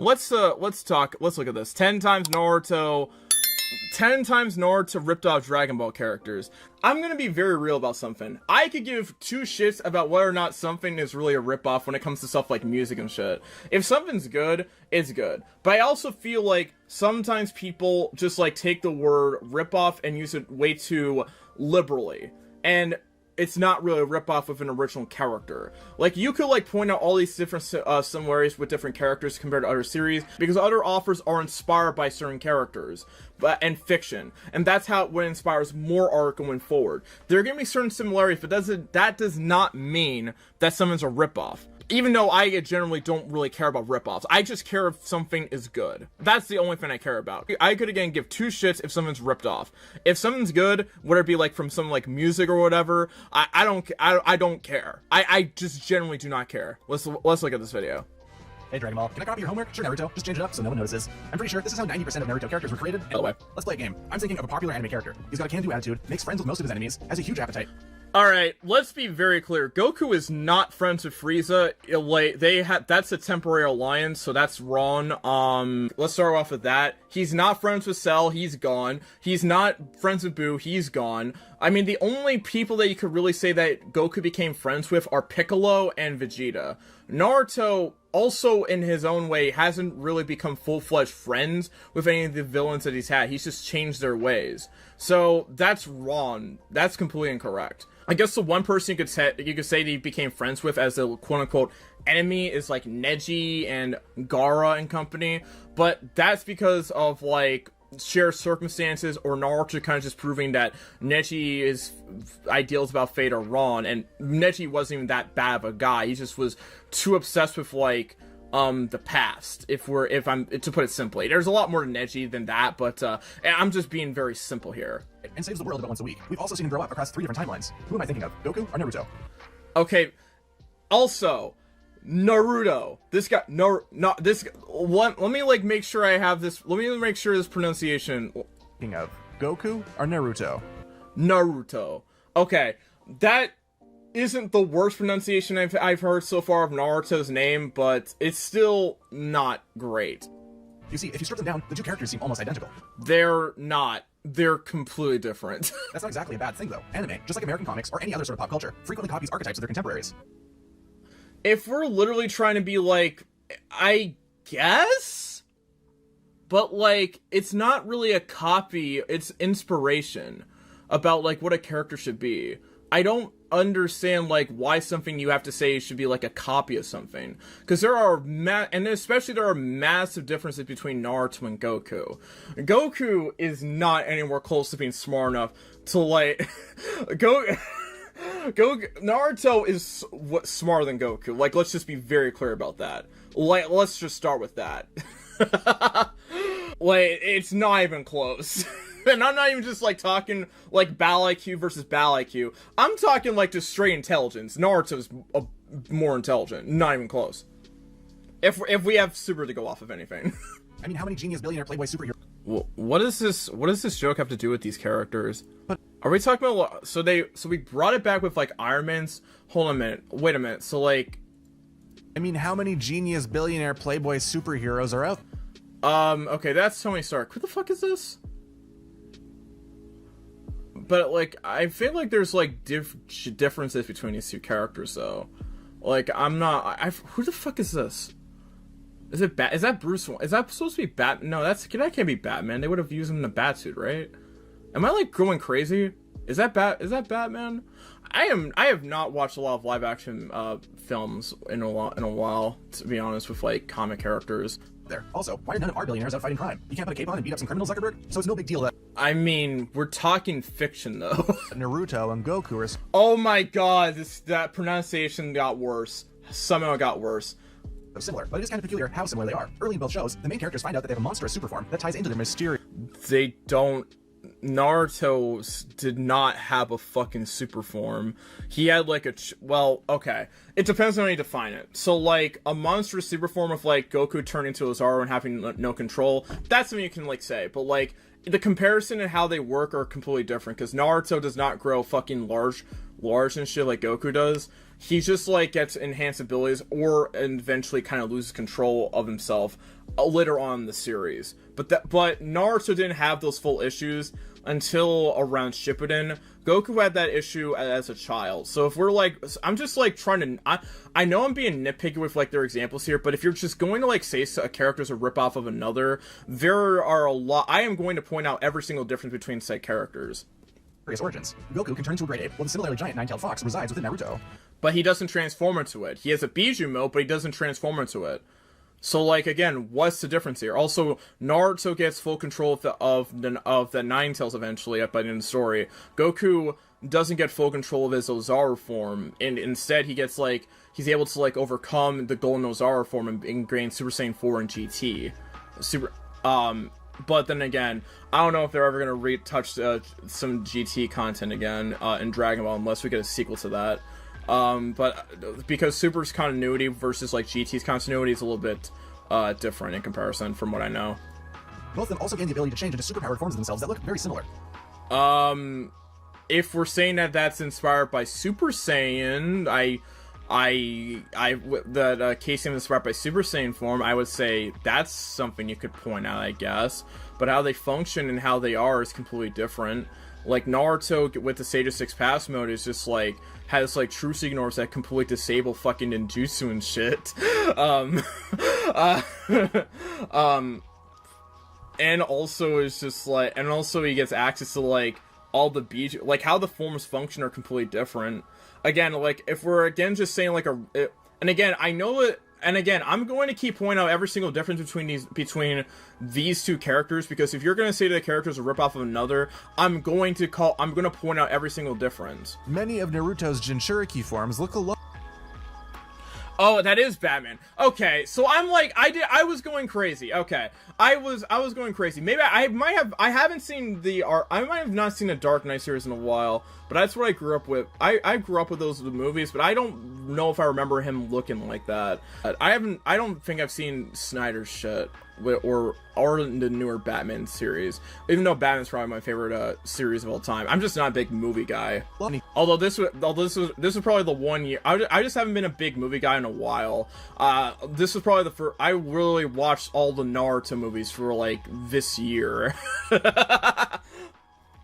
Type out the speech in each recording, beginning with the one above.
Let's look at this. 10 times Naruto ripped off Dragon Ball characters. I'm gonna be very real about something. I could give two shits about whether or not something is really a ripoff when it comes to stuff like music and shit. If something's good, it's good. But I also feel like sometimes people just like take the word ripoff and use it way too liberally. And it's not really a ripoff of an original character. Like, you could like point out all these different similarities with different characters compared to other series, because other authors are inspired by certain characters and fiction, and that's how it inspires more art going forward. There are going to be certain similarities, but that does not mean that someone's a ripoff. Even though I generally don't really care about ripoffs, I just care if something is good. That's the only thing I care about. I could again give two shits if someone's ripped off. If something's good, whether it be like from some like music or whatever, I don't care. I just generally do not care. Let's look at this video. Hey Dragon Ball, can I copy your homework? Sure, Naruto. Just change it up so no one notices. I'm pretty sure this is how 90% of Naruto characters were created. By the way, let's play a game. I'm thinking of a popular anime character. He's got a can-do attitude, makes friends with most of his enemies, has a huge appetite. Alright, let's be very clear. Goku is not friends with Frieza. That's a temporary alliance, so that's wrong. Let's start off with that. He's not friends with Cell, he's gone. He's not friends with Boo, he's gone. I mean, the only people that you could really say that Goku became friends with are Piccolo and Vegeta. Naruto, also in his own way, hasn't really become full-fledged friends with any of the villains that he's had. He's just changed their ways. So that's wrong. That's completely incorrect. I guess the one person you could say that he became friends with as a quote-unquote enemy is like Neji and Gaara and company, but that's because of like shared circumstances, or Naruto kind of just proving that Neji's ideals about fate are wrong, and Neji wasn't even that bad of a guy. He just was too obsessed with like the past, if I'm to put it simply. There's a lot more to Neji than that, but I'm just being very simple here. And saves the world about once a week. We've also seen him grow up across 3 different timelines. Who am I thinking of? Goku or Naruto? Okay. Also, Naruto. This guy, let me like make sure I have this. Let me make sure this pronunciation. Thinking of Goku or Naruto? Naruto. Okay, that isn't the worst pronunciation I've heard so far of Naruto's name, but it's still not great. You see, if you strip them down, the two characters seem almost identical. They're not. They're completely different. That's not exactly a bad thing, though. Anime, just like American comics or any other sort of pop culture, frequently copies archetypes of their contemporaries. If we're literally trying to be like, I guess? But like, it's not really a copy, it's inspiration about like what a character should be. I don't understand like why something you have to say should be like a copy of something, because there are and especially there are massive differences between Naruto and Goku. Goku is not anywhere close to being smart enough to like Naruto is smarter than Goku. Like, let's just be very clear about that. Like, let's just start with that. Like, it's not even close. And I'm not even just like talking like battle IQ versus battle IQ. I'm talking like just straight intelligence. Naruto's more intelligent. Not even close. If we have Super to go off of anything. I mean, how many genius billionaire playboy superheroes? What does this joke have to do with these characters? Are we talking about, so we brought it back with like Iron Man's, hold on a minute, wait a minute, so like, I mean, how many genius billionaire playboy superheroes are out? Okay, that's Tony Stark. Who the fuck is this? But like, I feel like there's like differences between these two characters though. Like, who the fuck is this? Is that Bruce? Is that supposed to be Bat? No, that can't be Batman. They would have used him in a bat suit, right? Am I like going crazy? Is that Batman? I have not watched a lot of live action films in a while, to be honest, with like comic characters. There. Also, why are none of our billionaires out fighting crime? You can't put a cape on and beat up some criminals, Zuckerberg? So it's no big deal that... I mean, we're talking fiction, though. Naruto and Goku are... Oh my god, that pronunciation got worse. Somehow it got worse. Similar, but it is kind of peculiar how similar they are. Early in both shows, the main characters find out that they have a monstrous super form that ties into their mysterious... They don't... Naruto did not have a fucking super form. He had like well, okay. It depends on how you define it. So like a monstrous super form of like Goku turning into Ozaru and having no control, that's something you can like say. But like the comparison and how they work are completely different, because Naruto does not grow fucking large large and shit like Goku does, he just like gets enhanced abilities or eventually kind of loses control of himself later on in the series. But Naruto didn't have those full issues until around Shippuden. Goku had that issue as a child. So if we're like, I'm just like trying to, I know I'm being nitpicky with like their examples here, but if you're just going to like say a character's a ripoff of another, there are a lot. I am going to point out every single difference between said characters. Various origins. Goku can turn into a great ape, while the similarly giant nine-tailed fox resides within Naruto. But he doesn't transform into it. He has a Biju mode, but he doesn't transform into it. So, like, again, what's the difference here? Also, Naruto gets full control of the Nine Tails eventually by the end of the story. Goku doesn't get full control of his Ozaru form, and instead he gets, like, he's able to, like, overcome the Golden Ozaru form and gain Super Saiyan 4 and GT. But then again, I don't know if they're ever gonna retouch some GT content again in Dragon Ball unless we get a sequel to that. But because Super's continuity versus like GT's continuity is a little bit different in comparison from what I know. Both of them also gain the ability to change into superpowered forms of themselves that look very similar. If we're saying that that's inspired by Super Saiyan, that Casey is inspired by Super Saiyan form, I would say that's something you could point out, I guess. But how they function and how they are is completely different. Like, Naruto with the Sage of Six Paths mode is just, like, has, like, truth ignores that completely disable fucking ninjutsu and shit. And also is just, like, and also he gets access to, like, all the Biju, like, how the forms function are completely different. Again, like, if we're, again, just saying, like, and again, I know it, and again, I'm going to keep pointing out every single difference between these two characters, because if you're going to say the character's a ripoff of another, I'm going to point out every single difference. Many of Naruto's Jinchuriki forms look alike. Oh, that is Batman. Okay, so I'm like, I was going crazy. Okay, I was going crazy. Maybe I might have not seen the Dark Knight series in a while, but that's what I grew up with. I grew up with those movies, but I don't know if I remember him looking like that. I don't think I've seen Snyder's shit or the newer Batman series, even though Batman's probably my favorite series of all time. I'm just not a big movie guy. Although this was probably the one year I just haven't been a big movie guy in a while. This was probably the first I really watched all the Naruto movies for like this year.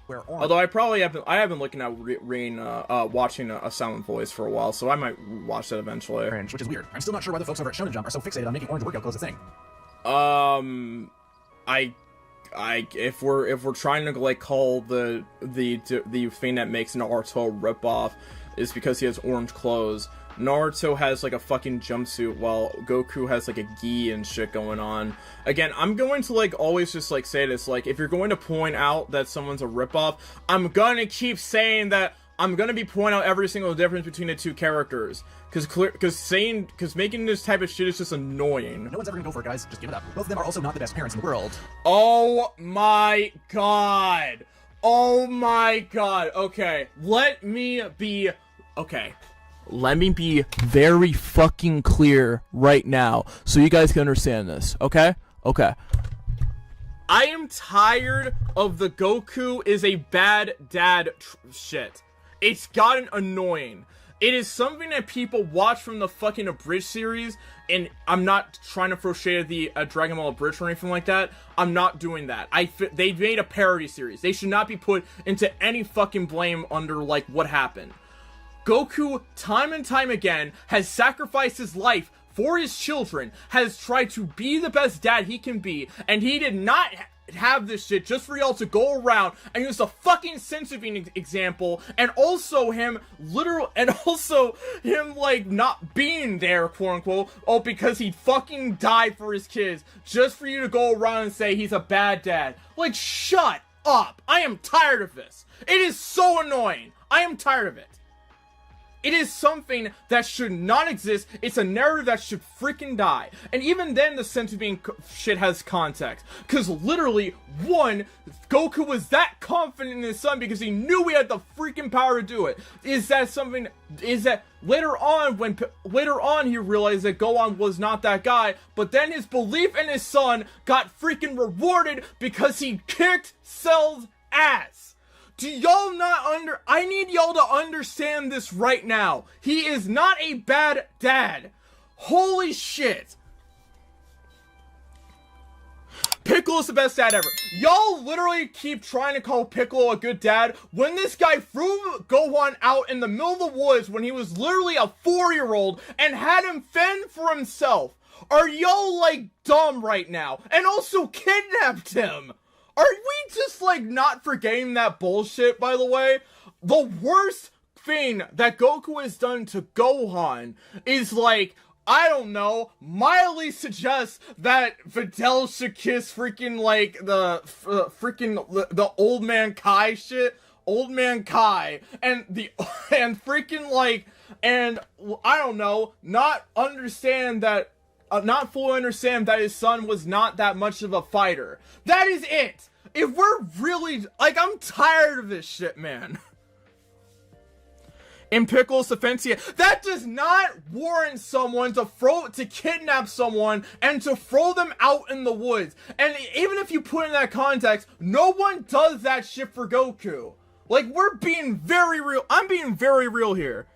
Although I have been looking at watching a Silent Voice for a while, so I might watch that eventually. Which is weird. I'm still not sure why the folks over at Shonen Jump are so fixated on making orange workout clothes a thing. If we're trying to like call the thing that makes Naruto a ripoff is because he has orange clothes. Naruto has like a fucking jumpsuit while Goku has like a gi and shit going on. Again, I'm going to like always just like say this, like if you're going to point out that someone's a ripoff, I'm gonna keep saying that I'm gonna be pointing out every single difference between the two characters. Because making this type of shit is just annoying. No one's ever gonna go for it, guys. Just give it up. Both of them are also not the best parents in the world. Oh my god. Oh my god. Okay. Let me be very fucking clear right now so you guys can understand this, okay? Okay. I am tired of the Goku is a bad dad shit. It's gotten annoying. It is something that people watch from the fucking Abridged series, and I'm not trying to throw shade at the Dragon Ball Abridged or anything like that. I'm not doing that. They made a parody series. They should not be put into any fucking blame under, like, what happened. Goku, time and time again, has sacrificed his life for his children, has tried to be the best dad he can be, and he did not have this shit just for y'all to go around and use the fucking sense being example, and also him like not being there, quote unquote, because he fucking died for his kids, just for you to go around and say he's a bad dad. Like, shut up. I am tired of this. It is so annoying. I am tired of it. It is something that should not exist. It's a narrative that should freaking die. And even then, the sense of being shit has context. Because literally, one, Goku was that confident in his son because he knew he had the freaking power to do it. Is that later on he realized that Gohan was not that guy, but then his belief in his son got freaking rewarded because he kicked Cell's ass. Do y'all not I need y'all to understand this right now. He is not a bad dad. Holy shit. Piccolo is the best dad ever. Y'all literally keep trying to call Piccolo a good dad when this guy threw Gohan out in the middle of the woods when he was literally a 4-year-old and had him fend for himself. Are y'all, like, dumb right now? And also kidnapped him. Are we just, like, not forgetting that bullshit, by the way? The worst thing that Goku has done to Gohan is, like, I don't know, mildly suggests that Videl should kiss freaking, like, the old man Kai shit. Old man Kai. And freaking, like, and, I don't know, not understand that, not fully understand that his son was not that much of a fighter. That is it! If we're really, like, I'm tired of this shit, man. In Piccolo's defense, that does not warrant someone to kidnap someone and to throw them out in the woods. And even if you put it in that context, no one does that shit for Goku. Like, we're being very real. I'm being very real here.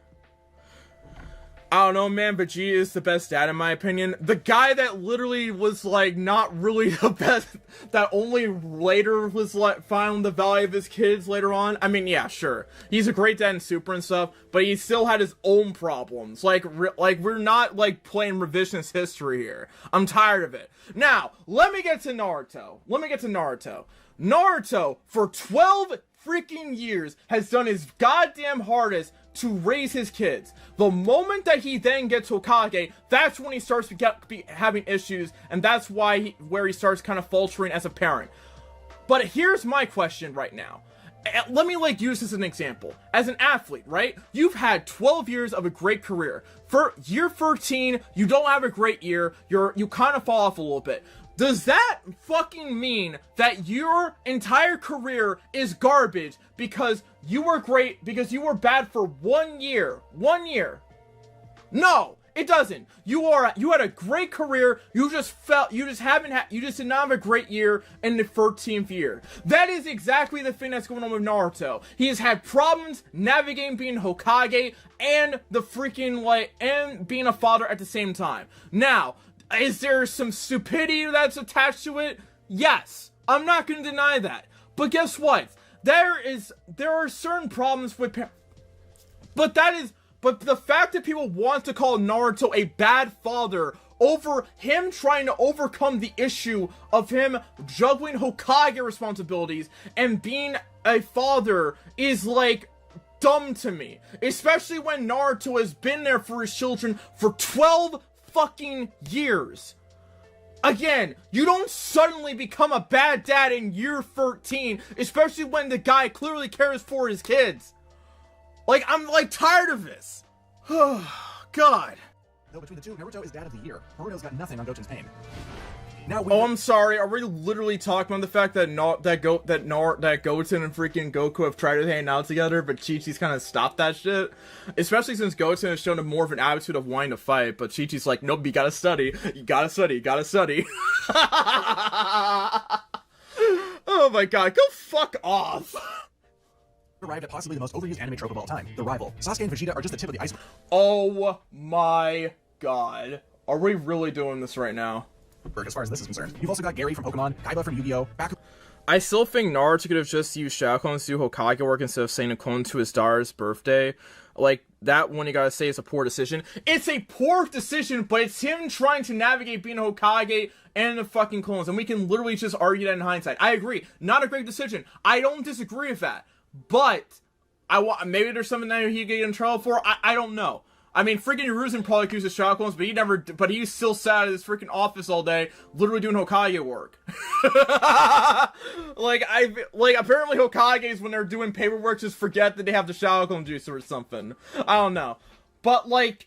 I don't know, man, Vegeta is the best dad in my opinion. The guy that literally was, like, not really the best, that only later was, like, found the value of his kids later on. I mean, yeah, sure. He's a great dad in Super and stuff, but he still had his own problems. Like, we're not, like, playing revisionist history here. I'm tired of it. Now, let me get to Naruto. Naruto, for 12 freaking years, has done his goddamn hardest to raise his kids. The moment that he then gets Hokage, that's when he starts to having issues, and that's where he starts kind of faltering as a parent. But here's my question right now. Let me, like, use this as an example. As an athlete, right? You've had 12 years of a great career. For year 13, you don't have a great year. You kind of fall off a little bit. Does that fucking mean that your entire career is garbage because you were great, because you were bad for 1 year? 1 year. No, it doesn't. You had a great career, you just did not have a great year in the 13th year. That is exactly the thing that's going on with Naruto. He has had problems navigating being Hokage and the freaking, like, and being a father at the same time. Now, is there some stupidity that's attached to it? Yes. I'm not going to deny that. But guess what? There are certain problems with but the fact that people want to call Naruto a bad father over him trying to overcome the issue of him juggling Hokage responsibilities and being a father is, like, dumb to me. Especially when Naruto has been there for his children for 12 fucking years. Again, you don't suddenly become a bad dad in year 13, especially when the guy clearly cares for his kids. Like, I'm, like, tired of this. God. Though between the two, Naruto is dad of the year. Boruto's got nothing on Goten's pain. Now I'm sorry. Are we literally talking about the fact that Goten and freaking Goku have tried to hang out together, but Chi-Chi's kind of stopped that shit? Especially since Goten has shown more of an attitude of wanting to fight, but Chi-Chi's like, nope, you gotta study. You gotta study. You gotta study. Oh my god, go fuck off. Arrived at possibly the most overused anime trope of all time, the rival. Sasuke and Vegeta are just the tip of the iceberg. Oh my god. Are we really doing this right now? As far as this is concerned. You've also got Gary from Pokemon, Kaiba from Yu-Gi-Oh! I still think Naruto could have just used Shadow Clones to do Hokage work instead of saying a clone to his daughter's birthday. Like, that one you gotta say is a poor decision. It's a poor decision, but it's him trying to navigate being Hokage and the fucking clones, and we can literally just argue that in hindsight. I agree. Not a great decision. I don't disagree with that. But, maybe there's something that he could get in trouble for. I don't know. I mean, freaking Hiruzen probably uses Shadow Clones, but he's still sat at his freaking office all day, literally doing Hokage work. Apparently Hokages, when they're doing paperwork, just forget that they have the Shadow Clone juice or something. I don't know. But, like,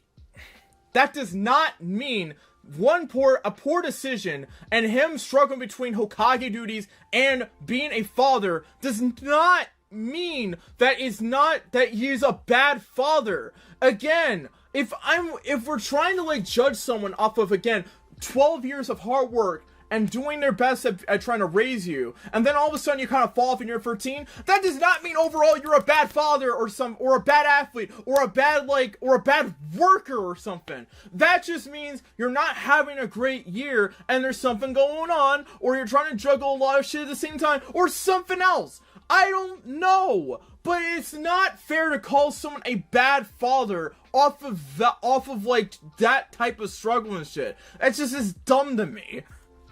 that does not mean a poor decision, and him struggling between Hokage duties and being a father does not mean that he's a bad father. Again, if we're trying to, like, judge someone off of, again, 12 years of hard work and doing their best at trying to raise you, and then all of a sudden you kind of fall off and you're 13, that does not mean overall you're a bad father or a bad athlete or a bad worker or something. That just means you're not having a great year and there's something going on, or you're trying to juggle a lot of shit at the same time, or something else. I don't know, but it's not fair to call someone a bad father off of like that type of struggle and shit. It's just is dumb to me.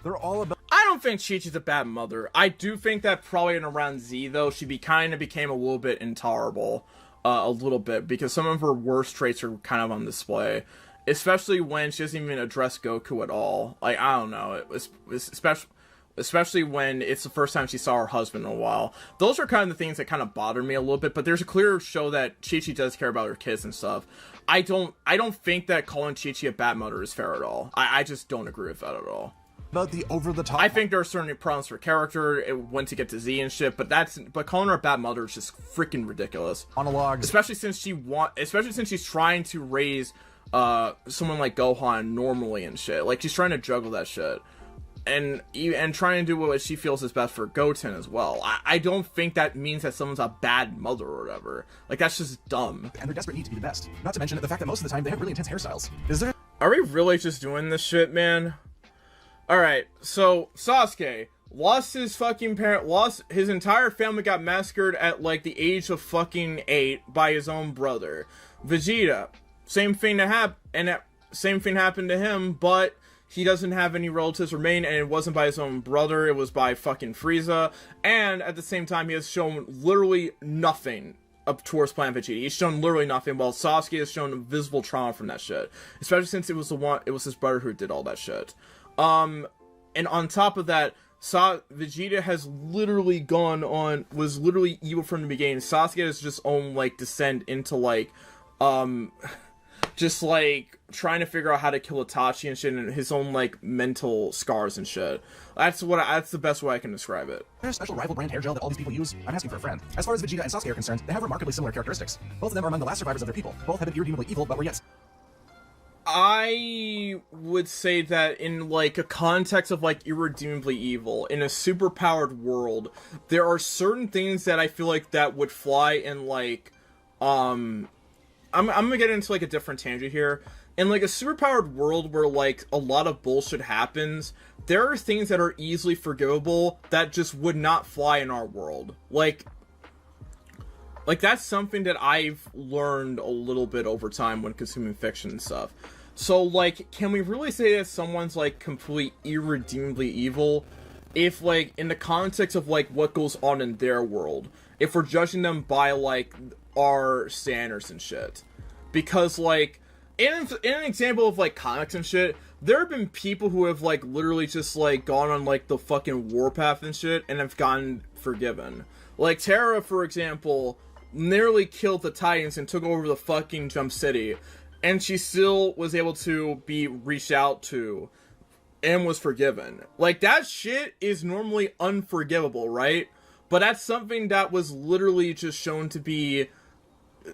They're all about. I don't think Chi-Chi's a bad mother. I do think that probably in around Z though, she became a little bit intolerable, a little bit, because some of her worst traits are kind of on display, especially when she doesn't even address Goku at all. Like, I don't know, it was especially when it's the first time she saw her husband in a while. Those are kind of the things that kind of bother me a little bit, but there's a clear show that Chi-Chi does care about her kids and stuff. I don't think that calling Chi-Chi a bad mother is fair at all. I just don't agree with that at all. About the over-the-top. I think there are certainly problems for character when to get to Z and shit, but calling her a bad mother is just freaking ridiculous. Monologues. Especially since she's trying to raise someone like Gohan normally and shit. Like, she's trying to juggle that shit. And trying to do what she feels is best for Goten as well. I don't think that means that someone's a bad mother or whatever. Like, that's just dumb. And their desperate need to be the best. Not to mention the fact that most of the time they have really intense hairstyles. Are we really just doing this shit, man? Alright, so Sasuke lost his fucking his entire family got massacred at like the age of fucking 8 by his own brother. Vegeta, same thing happened to him, but he doesn't have any relatives remain, and it wasn't by his own brother, it was by fucking Frieza. And at the same time, he has shown literally nothing up towards Planet Vegeta. He's shown literally nothing, while Sasuke has shown visible trauma from that shit. Especially since it was his brother who did all that shit. And on top of that, Vegeta has literally was literally evil from the beginning. Sasuke has just own, like, descent into, like, just, like, trying to figure out how to kill Itachi and shit, and his own, like, mental scars and shit. That's the best way I can describe it. There's a special rival brand hair gel that all these people use. I'm asking for a friend. As far as Vegeta and Sasuke are concerned, they have remarkably similar characteristics. Both of them are among the last survivors of their people. Both have been irredeemably evil, but were yet... I would say that in, like, a context of, like, irredeemably evil, in a superpowered world, there are certain things that I feel like that would fly in, like, I'm gonna get into, like, a different tangent here. In, like, a superpowered world where, like, a lot of bullshit happens, there are things that are easily forgivable that just would not fly in our world. Like, that's something that I've learned a little bit over time when consuming fiction and stuff. So, like, can we really say that someone's, like, completely irredeemably evil if, like, in the context of, like, what goes on in their world, if we're judging them by, like, our standards and shit? Because, like, in an example of, like, comics and shit, there have been people who have, like, literally just, like, gone on, like, the fucking warpath and shit and have gotten forgiven. Like, Terra, for example, nearly killed the Titans and took over the fucking Jump City, and she still was able to be reached out to and was forgiven. Like, that shit is normally unforgivable, right? But that's something that was literally just shown to be...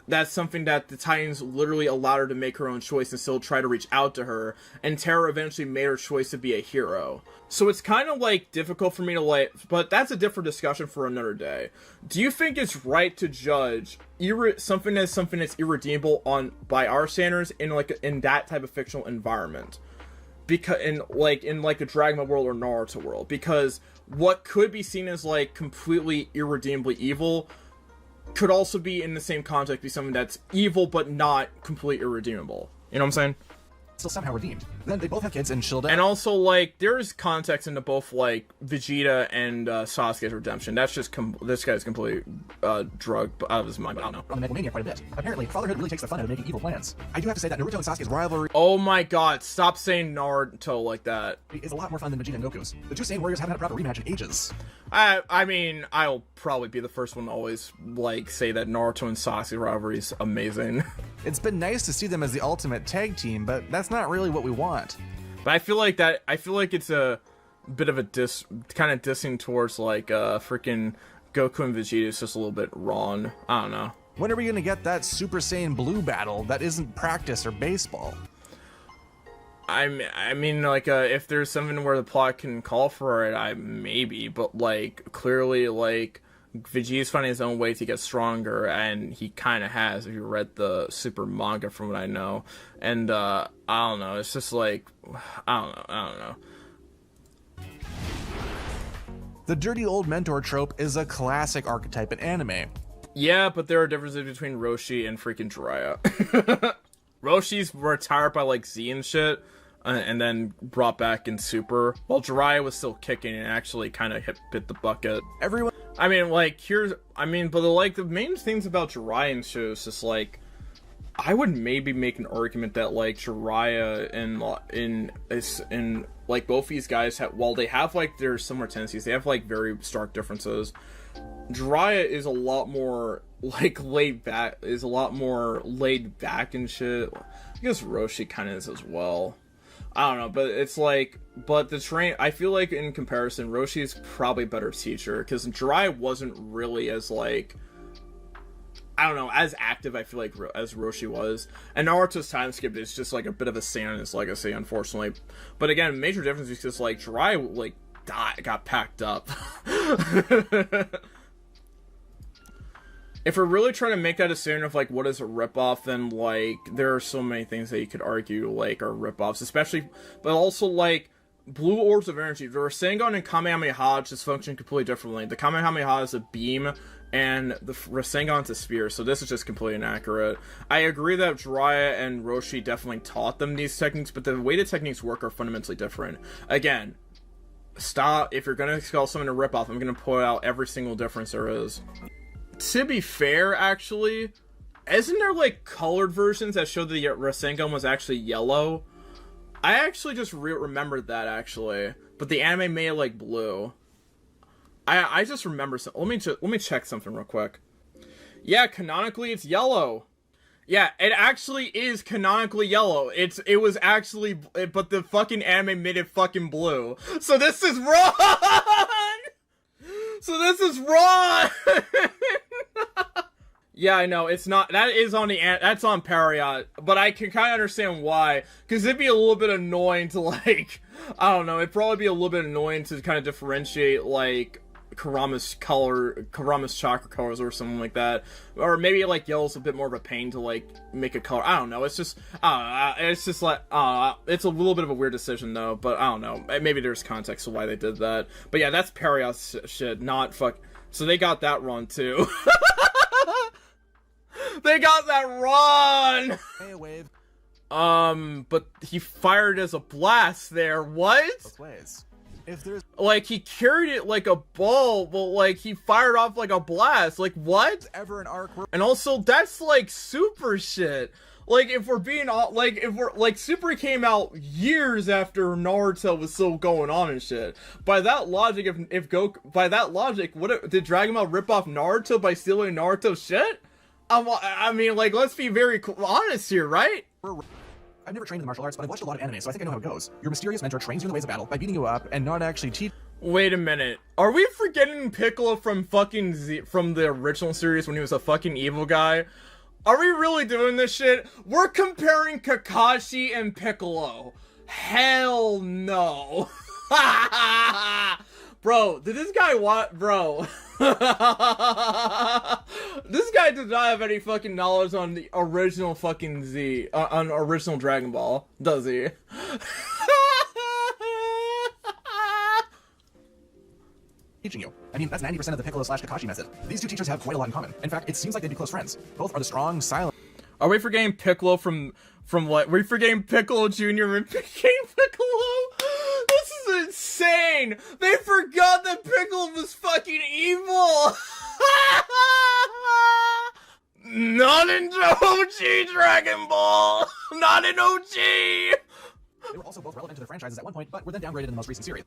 That's something that the Titans literally allowed her to make her own choice and still try to reach out to her, and Terra eventually made her choice to be a hero. So it's kind of, like, difficult for me to, like, but that's a different discussion for another day. Do you think it's right to judge something that's irredeemable by our standards in that type of fictional environment? Because in a Dragon Ball world or Naruto world, because what could be seen as, like, completely irredeemably evil could also be, in the same context, be something that's evil but not completely irredeemable. You know what I'm saying? Still somehow redeemed. Then they both have kids and Shilda. And also, like, there's context into both, like, Vegeta and Sasuke's redemption. That's just this guy's completely drugged out of his mind. I don't know. On the Megalomania quite a bit. Apparently, fatherhood really takes the fun out of making evil plans. I do have to say that Naruto and Sasuke's rivalry... Oh my god, stop saying Naruto like that. ...is a lot more fun than Vegeta and Goku's. The two Saiyan warriors haven't had a proper rematch in ages. I mean, I'll probably be the first one to always, like, say that Naruto and Sasuke rivalry is amazing. It's been nice to see them as the ultimate tag team, but that's not really what we want. But I feel like it's a bit of a kind of dissing towards, like, freaking Goku and Vegeta is just a little bit wrong. I don't know. When are we gonna get that Super Saiyan Blue battle that isn't practice or baseball? I mean, like, if there's something where the plot can call for it, maybe, but, like, clearly, like, Vegeta's finding his own way to get stronger, and he kind of has, if you read the Super manga from what I know, and, I don't know, it's just, like, I don't know. The dirty old mentor trope is a classic archetype in anime. Yeah, but there are differences between Roshi and freaking Jiraiya. Roshi's retired by, like, Z and shit, and then brought back in Super, while Jiraiya was still kicking and actually kind of bit the bucket. Everyone... I mean, like, but, like, the main things about Jiraiya and shit is just, like, I would maybe make an argument that, like, Jiraiya and like, both these guys while they have, like, their similar tendencies, they have, like, very stark differences. Jiraiya is a lot more, like, laid back and shit. I guess Roshi kind of is as well. I don't know, but it's like, I feel like in comparison, Roshi is probably a better teacher, because Jiraiya wasn't really as, like, I don't know, as active, I feel like, as Roshi was. And Naruto's time skip is just, like, a bit of a stain on his legacy, unfortunately. But again, major difference is just, like, Jiraiya, like, got packed up. If we're really trying to make that decision of, like, what is a ripoff, then, like, there are so many things that you could argue, like, are ripoffs, especially, but also, like, blue orbs of energy. The Rasengan and Kamehameha just function completely differently. The Kamehameha is a beam, and the Rasengan's a spear, so this is just completely inaccurate. I agree that Jiraiya and Roshi definitely taught them these techniques, but the way the techniques work are fundamentally different. Again, stop, if you're gonna call someone a ripoff, I'm gonna point out every single difference there is. To be fair, actually, isn't there, like, colored versions that show the Rasengan was actually yellow? I actually just remembered that, actually. But the anime made it, like, blue. I just remember some. Let me check something real quick. Yeah, canonically, it's yellow. Yeah, it actually is canonically yellow. It was actually, but the fucking anime made it fucking blue. So this is wrong! So this is wrong! Yeah, I know, it's not, that's on Pariat, but I can kind of understand why, because it'd be a little bit annoying to, like, I don't know, it'd probably be a little bit annoying to kind of differentiate, like, Kurama's chakra colors or something like that, or maybe, like, yellow's a bit more of a pain to, like, make a color. I don't know, it's just, it's just, like, it's a little bit of a weird decision, though, but I don't know, maybe there's context to why they did that, but yeah, that's Pariat's shit, not so they got that wrong, too. They got that wrong! Hey, wave. But he fired as a blast there, what? Plays. If there's... Like, he carried it like a ball, but, like, he fired off like a blast, like, what? Ever an arc where... And also, that's, like, super shit. Like, if we're being, like, Super came out years after Naruto was still going on and shit. By that logic, did Dragon Ball rip off Naruto by stealing Naruto's shit? I mean, like, let's be very honest here, right? I've never trained in the martial arts, but I've watched a lot of anime, so I think I know how it goes. Your mysterious mentor trains you in the ways of battle by beating you up and not actually teach... Wait a minute. Are we forgetting Piccolo from fucking from the original series when he was a fucking evil guy? Are we really doing this shit? We're comparing Kakashi and Piccolo. Hell no. Bro, did this guy bro? This guy did not have any fucking knowledge on the original fucking on original Dragon Ball, does he? Teaching you. I mean, that's 90% of the Piccolo/Kakashi method. These two teachers have quite a lot in common. In fact, it seems like they'd be close friends. Both are the strong, silent... Are we forgetting Piccolo from what? We're forgetting Piccolo Jr. and became Piccolo? This is insane! They forgot that Piccolo was fucking evil! Not in OG Dragon Ball! Not in OG! They were also both relevant to their franchises at one point, but were then downgraded in the most recent series.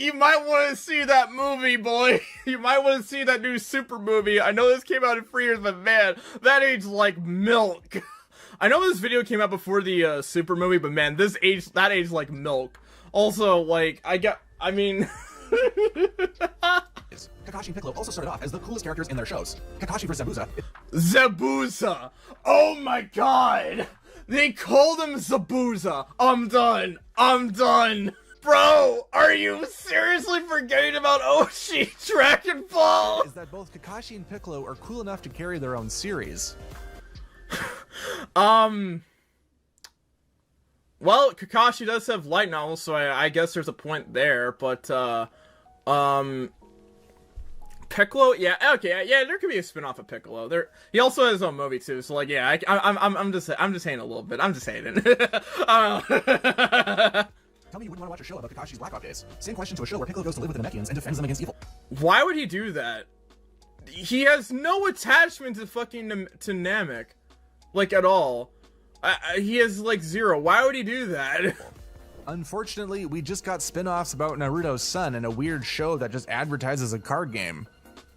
You might want to see that movie, boy. You might want to see that new Super movie. I know this came out in 3 years, but man, that aged like milk. I know this video came out before the Super movie, but man, that aged like milk. Also, like, I mean... series. Kakashi and Piccolo also started off as the coolest characters in their shows. Kakashi vs. Zabuza. Zabuza! Oh my god! They called him Zabuza! I'm done! I'm done! Bro, are you seriously forgetting about OG Dragon Ball? Is that both Kakashi and Piccolo are cool enough to carry their own series. Well, Kakashi does have light novels, so I guess there's a point there, but, Piccolo, yeah, okay, yeah, there could be a spin-off of Piccolo. He also has his own movie too, so like, yeah, I'm just saying a little bit. I'm just saying it. Tell me you wouldn't want to watch a show about Kakashi's Black Ops days. Same question to a show where Piccolo goes to live with the Namekians and defends them against evil. Why would he do that? He has no attachment to fucking to Namek, like at all. He has like zero. Why would he do that? Unfortunately, we just got spin-offs about Naruto's son and a weird show that just advertises a card game.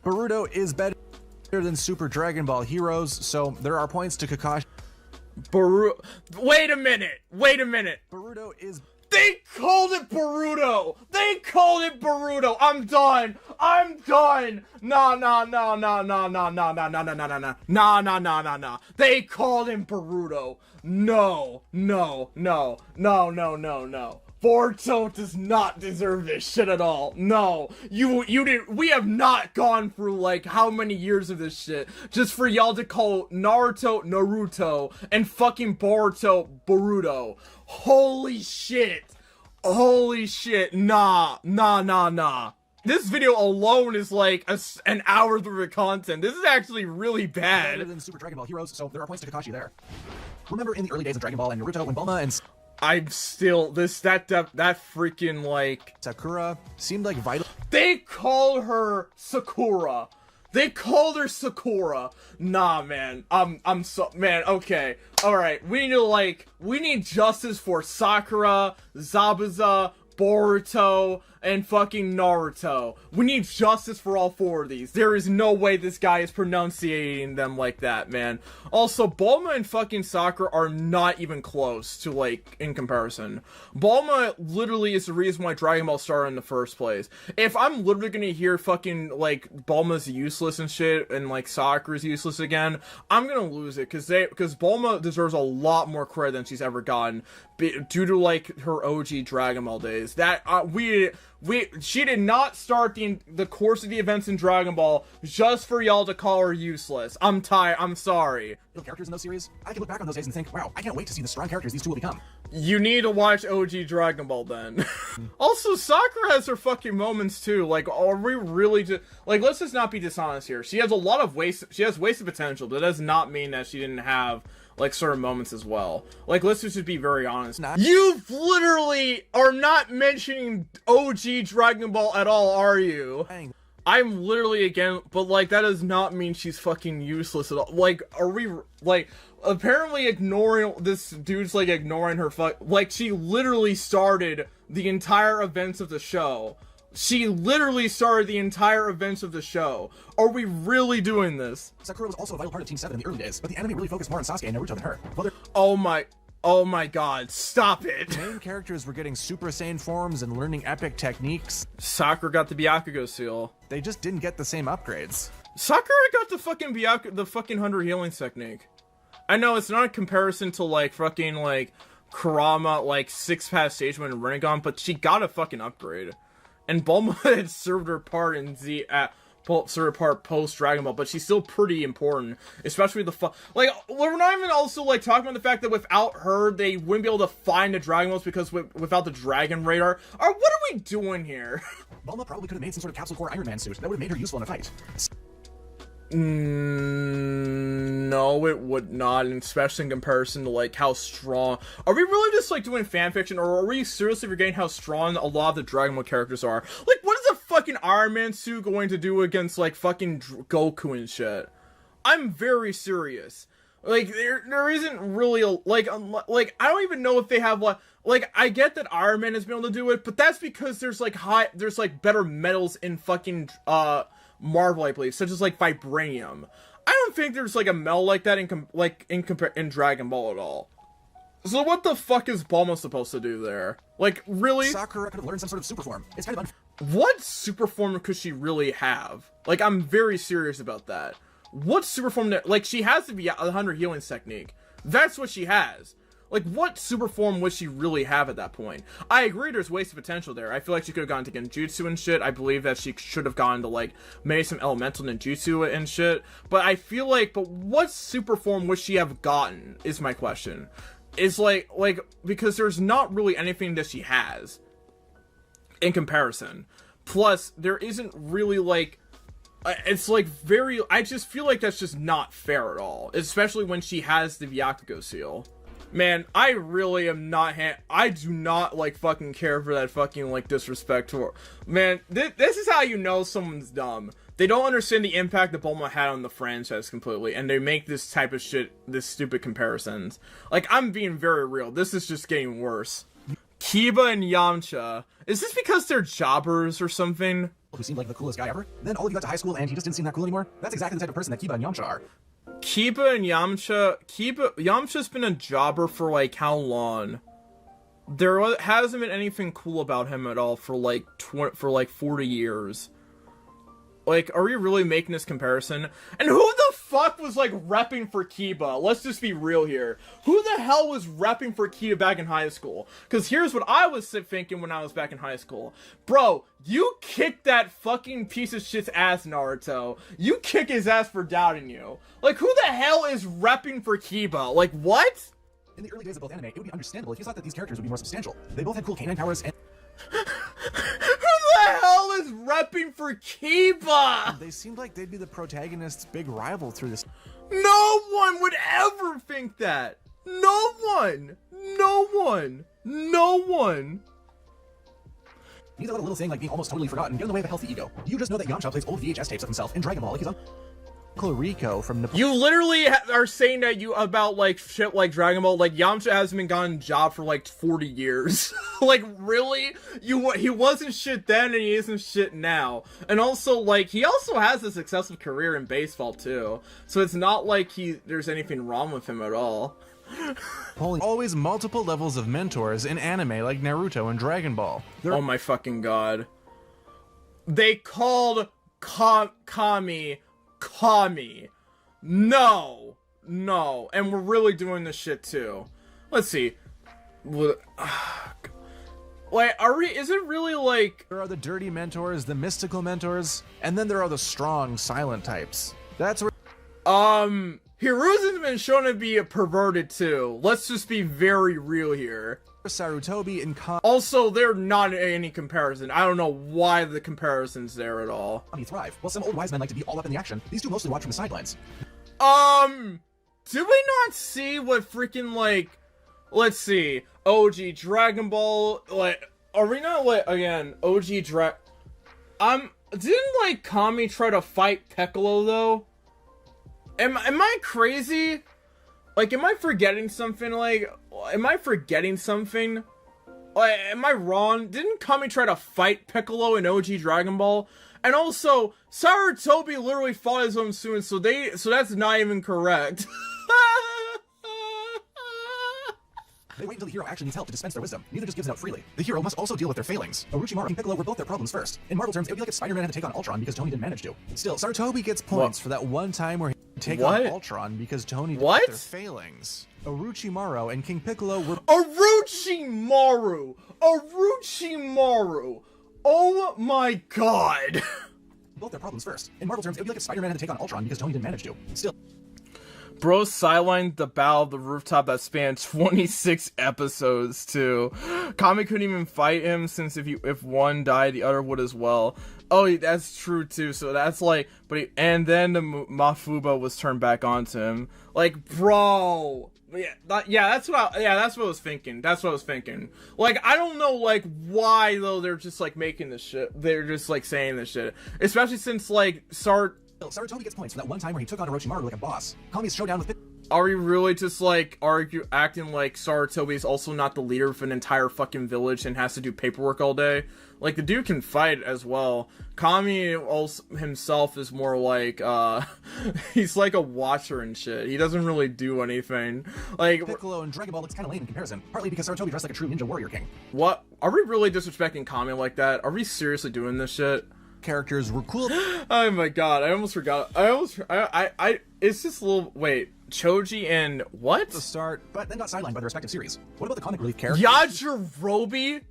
Boruto is better than Super Dragon Ball Heroes, so there are points to Kakashi. Wait a minute. Boruto is... They called it Boruto! I'm done! Nah. They called him Boruto. No. Boruto does not deserve this shit at all. No. You didn't. We have not gone through, like, how many years of this shit just for y'all to call Naruto, and fucking Boruto. Holy shit. Nah. This video alone is like an hour worth of content. This is actually really bad. Better than Super Dragon Ball Heroes, so there are points to Kakashi there. Remember in the early days of Dragon Ball and Naruto when Bulma and I'm still that freaking like Sakura seemed like vital. They call her Sakura. Nah, man. Man, okay. Alright, we need justice for Sakura, Zabuza, Boruto, and fucking Naruto. We need justice for all four of these. There is no way this guy is pronunciating them like that, man. Also, Bulma and fucking Sakura are not even close to, like, in comparison. Bulma literally is the reason why Dragon Ball started in the first place. If I'm literally gonna hear fucking, like, Bulma's useless and shit, and, like, Sakura's useless again, I'm gonna lose it, because Bulma deserves a lot more credit than she's ever gotten, due to, like, her OG Dragon Ball days. She did not start the course of the events in Dragon Ball just for y'all to call her useless. I'm sorry. characters in those series, I can look back on those days and think, wow, I can't wait to see the strong characters these two will become. You need to watch OG Dragon Ball then. Also, Sakura has her fucking moments too. Like, are we really just like? Let's just not be dishonest here. She has a lot of wasted potential, but that does not mean that she didn't have like certain moments as well. Like, let's just be very honest. You literally are not mentioning OG Dragon Ball at all, are you? I'm literally again, but like that does not mean she's fucking useless at all. Like, are we like apparently ignoring this dude's like ignoring her like she literally started the entire events of the show. She literally started the entire events of the show. Are we really doing this? Sakura was also a vital part of Team 7 in the early days, but the anime really focused more on Sasuke and Naruto than her. Oh my god, stop it! Main characters were getting Super Saiyan forms and learning epic techniques. Sakura got the Byakugo seal. They just didn't get the same upgrades. Sakura got the fucking the fucking 100 healing technique. I know it's not a comparison to like fucking like Kurama like 6-pass stage 1 and Rinnegan, but she got a fucking upgrade. And Bulma had served her part in post Dragon Ball, but she's still pretty important, especially like we're not even also like talking about the fact that without her they wouldn't be able to find the Dragon Balls because without the Dragon Radar. What are we doing here? Bulma probably could have made some sort of capsule core Iron Man suit that would have made her useful in a fight. No, it would not, and especially in comparison to like how strong. Are we really just like doing fanfiction, or are we seriously forgetting how strong a lot of the Dragon Ball characters are? Like, what is a fucking Iron Man suit going to do against like fucking Goku and shit? I'm very serious. Like, there isn't really a like I don't even know if they have like I get that Iron Man has been able to do it, but that's because there's like better metals in fucking Marvel, I believe, such as like vibranium. I don't think there's like a metal like that in Dragon Ball at all. So what the fuck is Bulma supposed to do there? Like, really? Sakura could have learned some sort of super form. It's kind of What super form could she really have? Like, I'm very serious about that. What super form, like, she has to be 100 healings technique. That's what she has. Like, what super form would she really have at that point? I agree there's wasted potential there. I feel like she could have gone to Genjutsu and shit. I believe that she should have gone to, like, maybe some elemental ninjutsu and shit. But I feel like, but what super form would she have gotten, is my question. Is like, because there's not really anything that she has in comparison. Plus, there isn't really, like, it's like I just feel like that's just not fair at all. Especially when she has the Byakugo seal. Man, I really am not I do not, like, fucking care for that fucking, like, disrespect for... Man, this is how you know someone's dumb. They don't understand the impact that Bulma had on the franchise completely, and they make this type of shit, this stupid comparisons. Like, I'm being very real. This is just getting worse. Kiba and Yamcha. Is this because they're jobbers or something? who seemed like the coolest guy ever. Then all of you got to high school and he just didn't seem that cool anymore. That's exactly the type of person that Kiba and Yamcha are. Yamcha's been a jobber for, like, how long? There hasn't been anything cool about him at all for, like, 40 years. Like, are we really making this comparison? And who the fuck was, like, repping for Kiba? Let's just be real here. Who the hell was repping for Kiba back in high school? Because here's what I was thinking when I was back in high school. Bro, you kicked that fucking piece of shit's ass, Naruto. You kick his ass for doubting you. Like, who the hell is repping for Kiba? Like, what? In the early days of both anime, it would be understandable if you thought that these characters would be more substantial. They both had cool canine powers and... Who the hell is repping for Kiba? They seemed like they'd be the protagonist's big rival through this. No one would ever think that. No one. No one. No one. He's a little thing like being almost totally forgotten, get in the way of a healthy ego. You just know that Yamcha plays old VHS tapes of himself in Dragon Ball like he's on... Rico from Nepal. You literally are saying that about, like, shit like Dragon Ball. Like, Yamcha hasn't been gotten a job for, like, 40 years. Like, really? He wasn't shit then and he isn't shit now. And also, like, he also has a successful career in baseball, too. So it's not like there's anything wrong with him at all. Always multiple levels of mentors in anime like Naruto and Dragon Ball. Oh my fucking god. They called Kami. No, and we're really doing this shit too. Let's see. Like, is it really like... There are the dirty mentors, the mystical mentors, and then there are the strong, silent types. That's where... Hiruzen's been shown to be perverted too. Let's just be very real here. Sarutobi and Also, they're not any comparison. I don't know why the comparison's there at all. Thrive. Well, some old wise men like to be all up in the action. These two mostly watch from the sidelines. Did we not see what freaking, like, let's see, OG Dragon Ball, like, are we not, like, again, OG didn't, like, Kami try to fight Piccolo, though? Am I crazy? Like, am I forgetting something? Like, am I forgetting something? Like, am I wrong? Didn't Kami try to fight Piccolo in OG Dragon Ball? And also, Sarutobi literally fought his own students, so that's not even correct. They wait until the hero actually needs help to dispense their wisdom. Neither just gives it out freely. The hero must also deal with their failings. Orochimaru and Piccolo were both their problems first. In Marvel terms, it would be like if Spider-Man had to take on Ultron because Tony didn't manage to. Still, Sarutobi gets points for that one time where he take on Ultron because Tony did their failings. Orochimaru and King Piccolo were... Orochimaru! Oh my god! Both their problems first. In Marvel terms, it would be like if Spider-Man had to take on Ultron because Tony didn't manage to. Still... Bro sidelined the battle of the rooftop that spanned 26 episodes, too. Kami couldn't even fight him since if one died, the other would as well. Oh, that's true, too. So that's like... and then the Mafuba was turned back onto him. Like, bro... that's what I was thinking. That's what I was thinking. Like, I don't know, like, why, though, they're just, like, making this shit. They're just, like, saying this shit. Especially since, like, Sarutobi gets points for that one time where he took on Orochimaru like a boss. Kami's showdown with Are we really just, like, acting like Sarutobi is also not the leader of an entire fucking village and has to do paperwork all day? Like, the dude can fight as well. Kami also himself is more like, he's like a watcher and shit. He doesn't really do anything. Like, Piccolo and Dragon Ball looks kind of lame in comparison, partly because Sarutobi dressed like a true ninja warrior king. what? Are we really disrespecting Kami like that? Are we seriously doing this shit? Characters were cool. Oh my god, I almost forgot. It's just a little, wait. Choji and what? To start, But then got sidelined by the respective series. What about the comic relief characters. Yajirobe?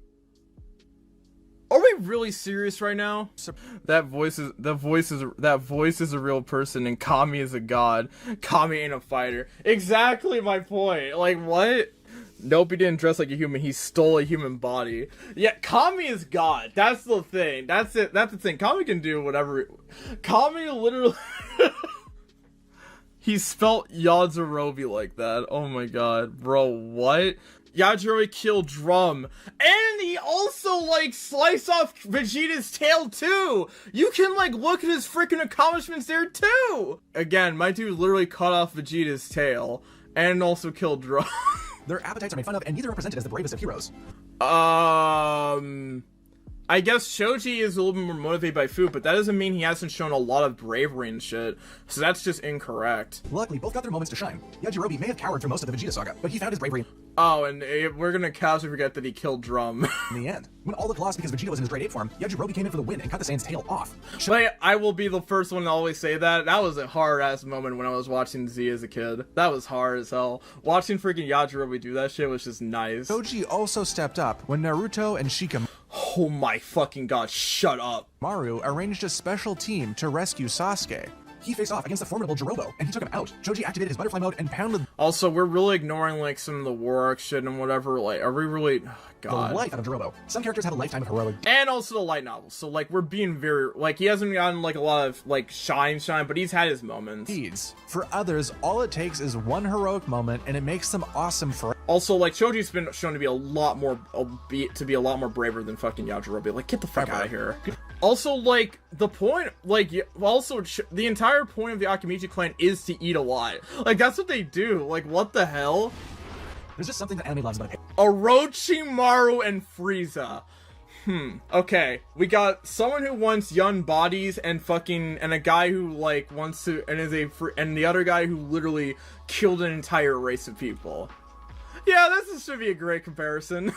Are we really serious right now? That voice is a real person, and Kami is a god. Kami ain't a fighter. Exactly my point. Like, what? Nope, he didn't dress like a human. He stole a human body. Yeah, Kami is god. That's the thing. That's it. That's the thing. Kami can do whatever. Kami literally. He spelt Yajirobe like that. Oh my god, bro, what? Yajirobe killed Drum, and he also, like, sliced off Vegeta's tail too. You can, like, look at his freaking accomplishments there too. Again, my dude literally cut off Vegeta's tail and also killed Drum. Their appetites are made fun of, and neither are presented as the bravest of heroes. I guess Choji is a little bit more motivated by food, but that doesn't mean he hasn't shown a lot of bravery and shit. So that's just incorrect. Luckily, both got their moments to shine. Yajirobe may have cowered through most of the Vegeta saga, but he found his bravery Oh, and we're gonna casually forget that he killed Drum. in the end. When all looked lost because Vegeta was in his grade 8 form, Yajirobe came in for the win and cut the Saiyan's tail off. But I will be the first one to always say that. That was a hard-ass moment when I was watching Z as a kid. That was hard as hell. Watching freaking Yajirobe do that shit was just nice. Choji also stepped up when Naruto and Shikamaru Oh my fucking god, shut up. arranged a special team to rescue Sasuke. He faced off against the formidable Jirobo, and he took him out. Choji activated his butterfly mode and Pounded Also, we're really ignoring, like, some of the war arc shit and whatever. Like, are we really... Oh, the god. life out of Jirobo. Some characters have a lifetime of heroic And also the light novels. So, like, we're being very... Like, he hasn't gotten, like, a lot of, like, shine, but he's had his moments. deeds. For others, all it takes is one heroic moment, and it makes them awesome for. Also, like, Choji's been shown to be a lot more braver than fucking Yajirobe. Like, get the fuck out of here. Also, like, the point, like, also, the entire point of the Akimichi clan is to eat a lot. Like, that's what they do. Like, what the hell? There's just something that anime loves about it. Orochimaru and Frieza. Okay. We got someone who wants young bodies and a guy who, like, wants to, and the other guy who literally killed an entire race of people. Yeah, this should be a great comparison.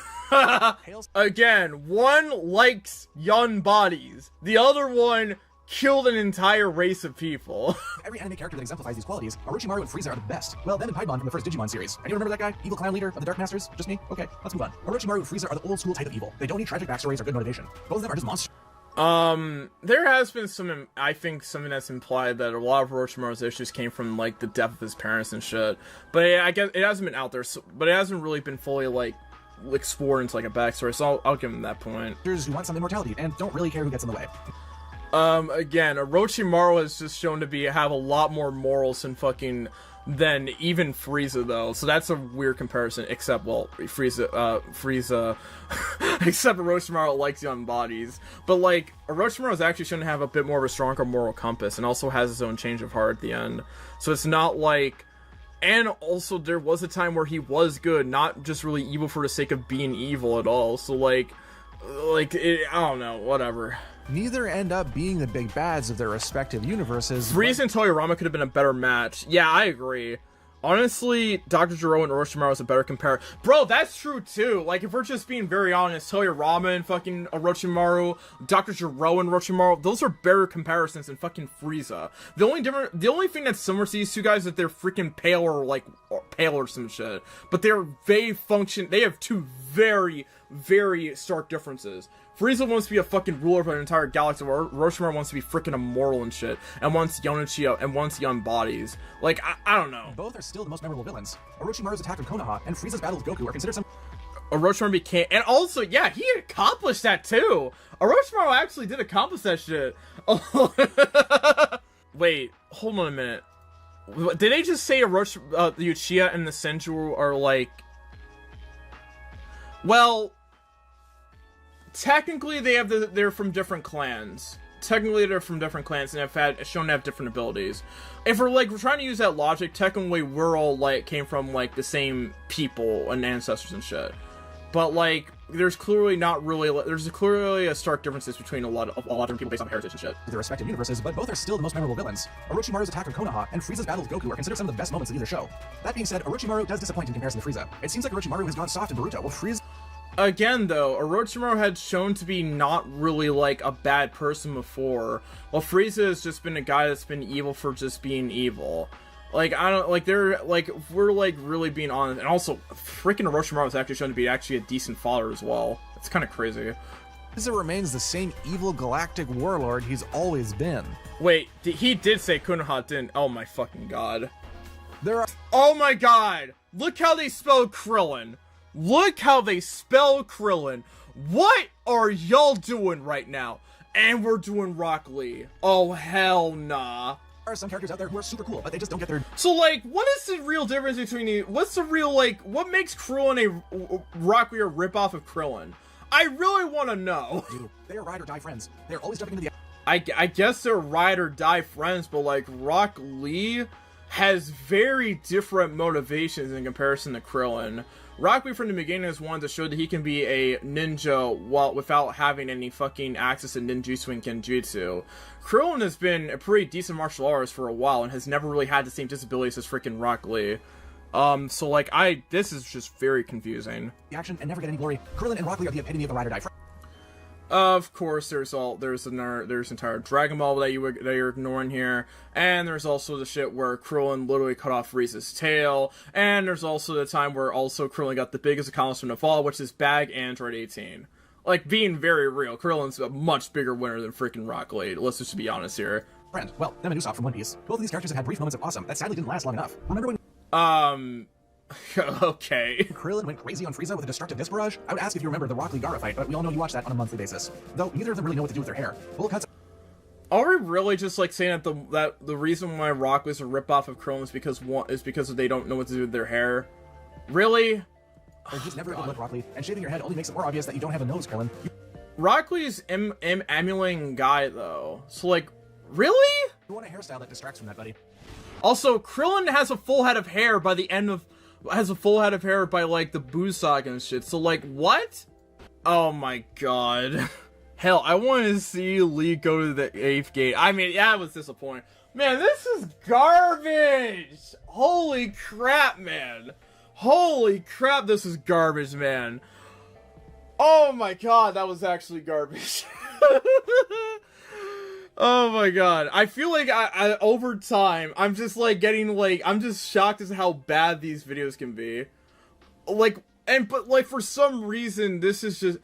Again, one likes young bodies. The other one killed an entire race of people. Every anime character that exemplifies these qualities, Orochimaru and Frieza are the best. Well, them and Piedmon from the first Digimon series. Anyone remember that guy? Evil clown leader of the Dark Masters? Just me? Okay, let's move on. Orochimaru and Frieza are the old school type of evil. They don't need tragic backstories or good motivation. Both of them are just monsters. There has been I think something that's implied that a lot of Orochimaru's issues came from, like, the death of his parents and shit. But I guess it hasn't been out there, but it hasn't really been fully, like, explored into, like, a backstory, so I'll give him that point. Who want some immortality and don't really care who gets in the way. Again, Orochimaru has just shown to have a lot more morals than even Frieza, though. So that's a weird comparison, except, well, Frieza, except Orochimaru likes young bodies. But, like, Orochimaru is actually shown to have a bit more of a stronger moral compass, and also has his own change of heart at the end. So it's not like... And also, there was a time where he was good, not just really evil for the sake of being evil at all. So, I don't know, whatever. Neither end up being the big bads of their respective universes. Frieza and Toyarama could have been a better match. Yeah, I agree. Honestly, Dr. Gero and Orochimaru is a better compare. Bro, that's true too. Like, if we're just being very honest, Toyarama and fucking Orochimaru, Dr. Gero and Orochimaru, those are better comparisons than fucking Frieza. The only thing that's similar to these two guys is that they're freaking pale or pale or some shit. But they have two very, very stark differences. Frieza wants to be a fucking ruler of an entire galaxy, where Orochimaru wants to be freaking immortal and shit, and wants Yonichia, and wants young bodies. Like, I don't know. Both are still the most memorable villains. Orochimaru's attack on Konoha and Frieza's battle with Goku are considered some... Orochimaru became... And also, yeah, he accomplished that too! Orochimaru actually did accomplish that shit. Wait, hold on a minute. Did they just say the Uchiha and the Senju are, like... Well... Technically, they're from different clans. technically they're from different clans and have shown to have different abilities. If we're trying to use that logic, technically we're all like came from like the same people and ancestors and shit. But like, there's clearly a stark differences between a lot of different people based on heritage and shit. Their respective universes, but both are still the most memorable villains. Orochimaru's attack on Konoha and Frieza's battle with Goku are considered some of the best moments of either show. That being said, Orochimaru does disappoint in comparison to Frieza. It seems like Orochimaru has gone soft in Naruto, while Frieza... Again, though, Orochimaru had shown to be not really, like, a bad person before, while Frieza has just been a guy that's been evil for just being evil. Like, I don't, like, we're, like, really being honest, and also, freaking Orochimaru was actually shown to be actually a decent father as well. It's kind of crazy. Frieza remains the same evil galactic warlord he's always been. Wait, he did say Konoha, didn't? Oh my fucking god. Oh my god! Look how they spell Krillin! Look how they spell Krillin! What are y'all doing right now? And we're doing Rock Lee. Oh hell nah. There are some characters out there who are super cool, but they just don't get their... So, like, what is the real difference between what's the real, like, what makes Krillin a Rock Lee a ripoff of Krillin? I really want to know. Dude, they are ride or die friends. They're always jumping into the... I guess they're ride or die friends, but, like, Rock Lee has very different motivations in comparison to Krillin. Rock Lee from the beginning is one to show that he can be a ninja without having any fucking access to ninjutsu and genjutsu. Krillin has been a pretty decent martial artist for a while and has never really had the same disabilities as freaking Rock Lee. So like, this is just very confusing. The action and never get any glory. Krillin and Rock Lee are the epitome of the ride or die friend. Of course, there's entire Dragon Ball that you're ignoring here, and there's also the shit where Krillin literally cut off Frieza's tail, and there's also the time where also Krillin got the biggest accomplishment of all, which is bag Android 18. Like, being very real, Krillin's a much bigger winner than freaking Rock Lee. Let's just be honest here. Friend, well, them and Usopp from One Piece. Both of these characters have had brief moments of awesome that sadly didn't last long enough. Remember when... Okay. Krillin went crazy on Frieza with a destructive disc barrage? I would ask if you remember the Rock Lee Gaara fight, but we all know you watch that on a monthly basis. Though neither of them really know what to do with their hair. Bullet cuts... Are we really just like saying that the reason why Rock Lee's a ripoff of Krillin is because they don't know what to do with their hair? Really? They're just never a good look, Rock Lee, and shaving your head only makes it more obvious that you don't have a nose, Krillin. Rock Lee's emulating guy though, so like, really? You want a hairstyle that distracts from that, buddy. Also, Krillin has a full head of hair by the end of by like the Buu Saga and shit. So like, what? Oh my god. Hell, I wanted to see Lee go to the 8th gate. I mean, yeah, it was disappointing. Man, this is garbage! Holy crap, man. Holy crap, this is garbage, man. Oh my god, that was actually garbage. Oh my god. I feel like I over time, I'm just like getting like, I'm just shocked as how bad these videos can be. Like, but like for some reason, this is just,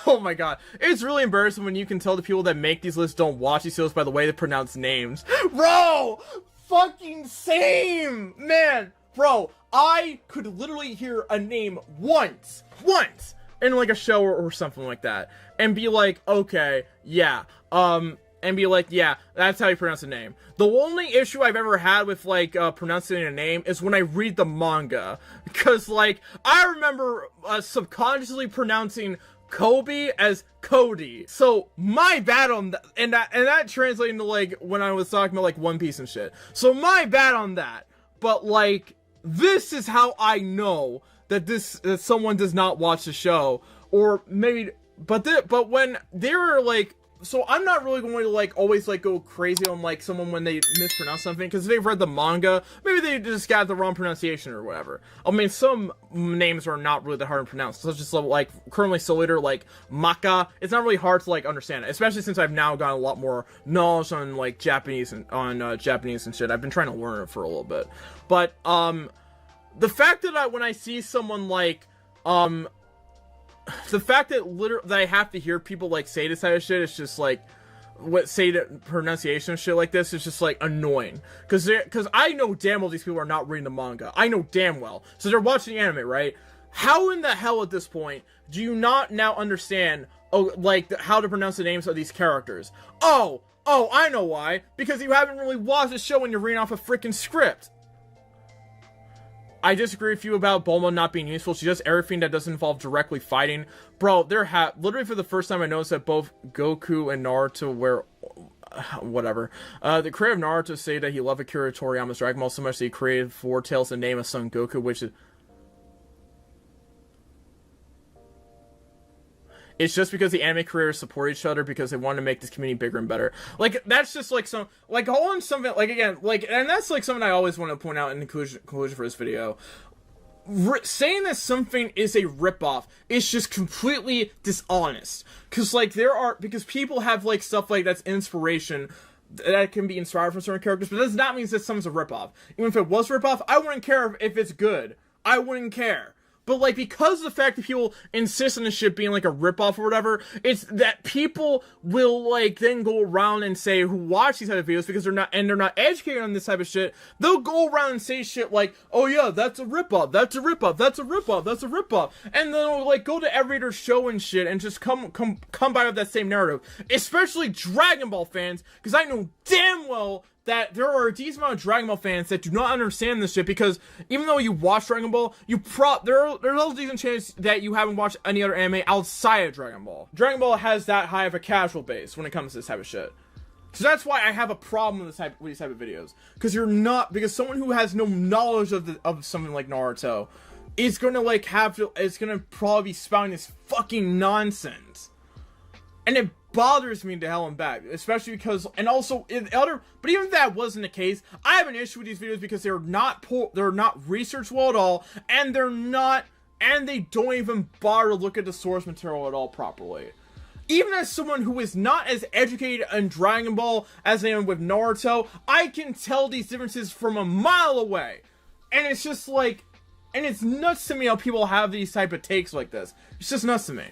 oh my god. It's really embarrassing when you can tell the people that make these lists don't watch these videos by the way they pronounce names. Bro! Fucking same! Man! Bro, I could literally hear a name once, in like a show or something like that, and be like, okay, yeah, and be like, yeah, that's how you pronounce a name. The only issue I've ever had with, like, pronouncing a name is when I read the manga. Because, like, I remember subconsciously pronouncing Kobe as Cody. So, my bad on that. And that translated into, like, when I was talking about, like, One Piece and shit. So, my bad on that. But, like, this is how I know that that someone does not watch the show. Or maybe, but when they were, like, so I'm not really going to like always like go crazy on like someone when they mispronounce something, because they've read the manga, maybe they just got the wrong pronunciation or whatever. I mean, some names are not really that hard to pronounce, such as like currently Solitaire, like Maka. It's not really hard to like understand it, especially since I've now got a lot more knowledge on like Japanese and Japanese and shit. I've been trying to learn it for a little bit, but the fact that when I see someone like the fact that that I have to hear people like say this type of shit is just like say the pronunciation of shit like this is just like annoying, because I know damn well these people are not reading the manga. I know damn well, so they're watching anime, right? How in the hell at this point do you not now understand how to pronounce the names of these characters? Oh, I know why, because you haven't really watched the show and you're reading off a freaking script. I disagree with you about Bulma not being useful. She does everything that doesn't involve directly fighting. Bro, literally for the first time I noticed that both Goku and Naruto wear whatever. The creator of Naruto say that he loved Akira Toriyama's Dragon Ball so much that he created 4 tales to name a son Goku, which is... It's just because the anime creators support each other because they want to make this community bigger and better. Like, that's just, like, some... Like, hold on something... Like, again, like... And that's, like, something I always want to point out in the conclusion for this video. Saying that something is a ripoff is just completely dishonest. Because, like, because people have, like, stuff like that's inspiration that can be inspired from certain characters, but that does not mean that something's a ripoff. Even if it was a ripoff, I wouldn't care if it's good. I wouldn't care. But, like, because of the fact that people insist on this shit being, like, a ripoff or whatever, it's that people will, like, then go around and say, who watch these type of videos because they're not educated on this type of shit, they'll go around and say shit like, oh yeah, that's a ripoff, that's a ripoff, that's a ripoff, that's a ripoff, and then they'll, like, go to every other show and shit and just come by with that same narrative. Especially Dragon Ball fans, because I know damn well that there are a decent amount of Dragon Ball fans that do not understand this shit, because even though you watch Dragon Ball, there's also a decent chance that you haven't watched any other anime outside of Dragon Ball. Dragon Ball has that high of a casual base when it comes to this type of shit. So that's why I have a problem with these type of videos. Because someone who has no knowledge of something like Naruto is gonna probably be spouting this fucking nonsense. And it bothers me to hell and back, especially because, and also but even if that wasn't the case, I have an issue with these videos because they're not researched well at all, and they don't even bother to look at the source material at all properly. Even as someone who is not as educated in Dragon Ball as I am with Naruto, I can tell these differences from a mile away. And it's just like, and it's nuts to me how people have these type of takes like this. It's just nuts to me.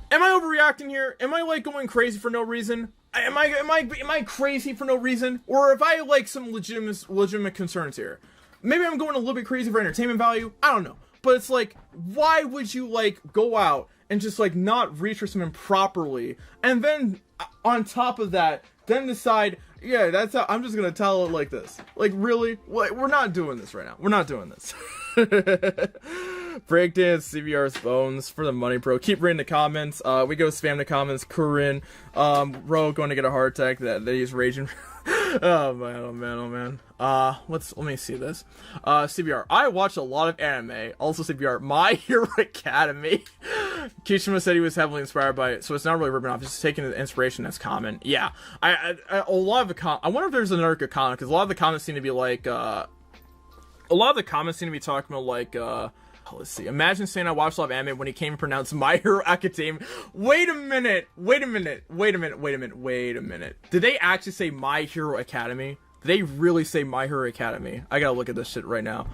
Am I overreacting here? Am I, like, going crazy for no reason? Am I crazy for no reason? Or have I, like, some legitimate concerns here? Maybe I'm going a little bit crazy for entertainment value. I don't know. But it's like, why would you, like, go out and just, like, not research something properly, and then on top of that, then decide, yeah, that's how I'm just gonna tell it like this? Like, really? We're not doing this right now. We're not doing this. Breakdance, CBR's bones for the money, bro. Keep reading the comments. We go spam the comments. Corinne, Ro going to get a heart attack that he's raging. Oh man, oh man, oh man. Let me see this. CBR, I watch a lot of anime. Also CBR, My Hero Academy. Kishima said he was heavily inspired by it, so it's not really ripping off, it's just taking the inspiration that's common. Yeah, a lot of the I wonder if there's another good comment, because a lot of the comments seem to be like, talking about like, let's see. Imagine saying I watched a lot of anime when he came and pronounced My Hero Academia. Wait a minute. Did they actually say My Hero Academy? Did they really say My Hero Academy? I gotta look at this shit right now.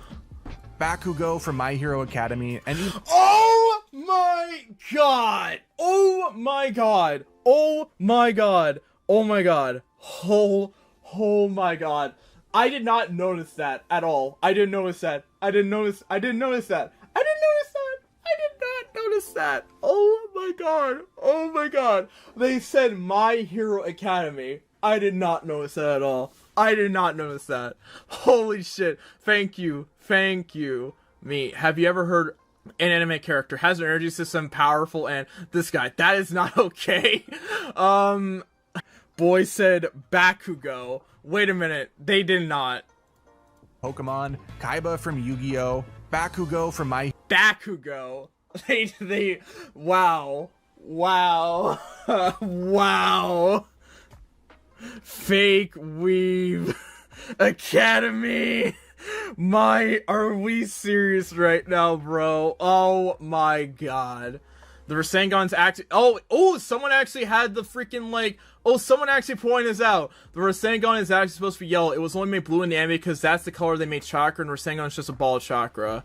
Bakugo from My Hero Academy, and oh my god! Oh my god! Oh my god! Oh my god! Oh my god! I did not notice that at all. I didn't notice that. I did not notice that. Oh my god. Oh my god. They said My Hero Academy. I did not notice that at all. I did not notice that. Holy shit. Thank you. Me. Have you ever heard an anime character has an energy system powerful and this guy? That is not okay. Boy said Bakugo. Wait a minute. They did not. Pokemon, Kaiba from Yu-Gi-Oh, Bakugo from My Bakugo. They wow. Wow. Fake Weave Academy. Are we serious right now, bro? Oh my god. The Rasengan's actually, someone actually had the freaking, like, someone actually pointed this out. The Rasengan is actually supposed to be yellow. It was only made blue in the anime because that's the color they made chakra, and Rasengan is just a ball of chakra.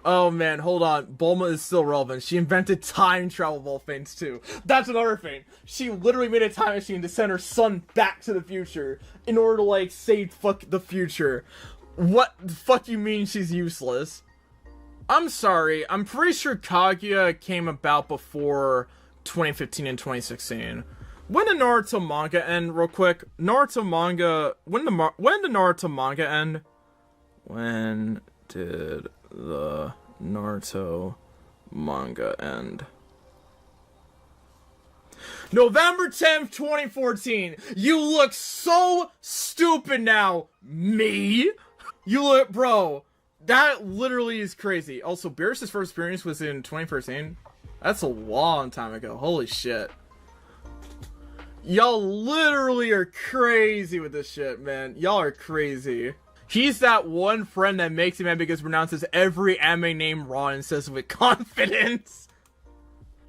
Oh man, hold on. Bulma is still relevant. She invented time travel things too. That's another thing. She literally made a time machine to send her son back to the future in order to, like, save the future. What the fuck you mean she's useless? I'm sorry, I'm pretty sure Kaguya came about before 2015 and 2016. When did Naruto manga end, real quick? Naruto manga, when did the Naruto manga end? When did the Naruto manga end? November 10th, 2014. You look so stupid now, me. You look, bro, that literally is crazy. Also, Beerus' first experience was in 2013. That's a long time ago. Holy shit. Y'all literally are crazy with this shit, man. Y'all are crazy. He's that one friend that makes him ambiguous, pronounces every anime name wrong and says it with confidence.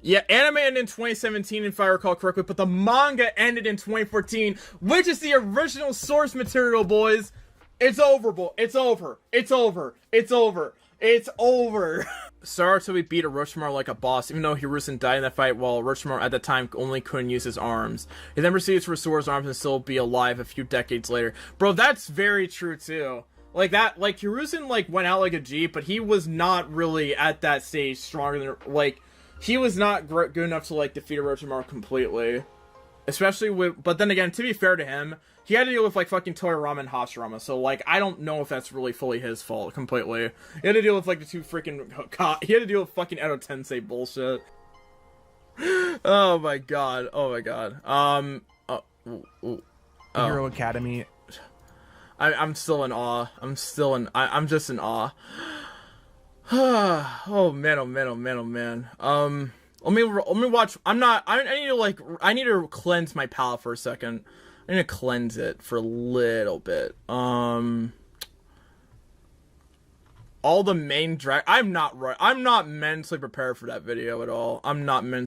Yeah, anime ended in 2017 if I recall correctly, but the manga ended in 2014, which is the original source material, boys. It's over, boy. It's over. It's over. It's over. It's over. Sarutobi beat Orochimaru like a boss, even though Hiruzen died in that fight while Orochimaru at the time only couldn't use his arms. He then proceeds to restore his arms and still be alive a few decades later. Bro, that's very true too. Like that, like Hiruzen like went out like a G, but he was not really at that stage stronger than, like, he was not good enough to like defeat Orochimaru completely. Especially with, but then again, to be fair to him, he had to deal with like fucking Toyarama and Hashirama, so like I don't know if that's really fully his fault completely. He had to deal with like the two freaking, he had to deal with fucking Edo Tensei bullshit. Oh my god, oh my god. Hero Academy. I'm still in awe. I'm just in awe. Oh man, oh man, oh man, oh man. Let me watch. I need to cleanse my palate for a second. I need to cleanse it for a little bit. All the main I'm not mentally prepared for that video at all. I'm not mentally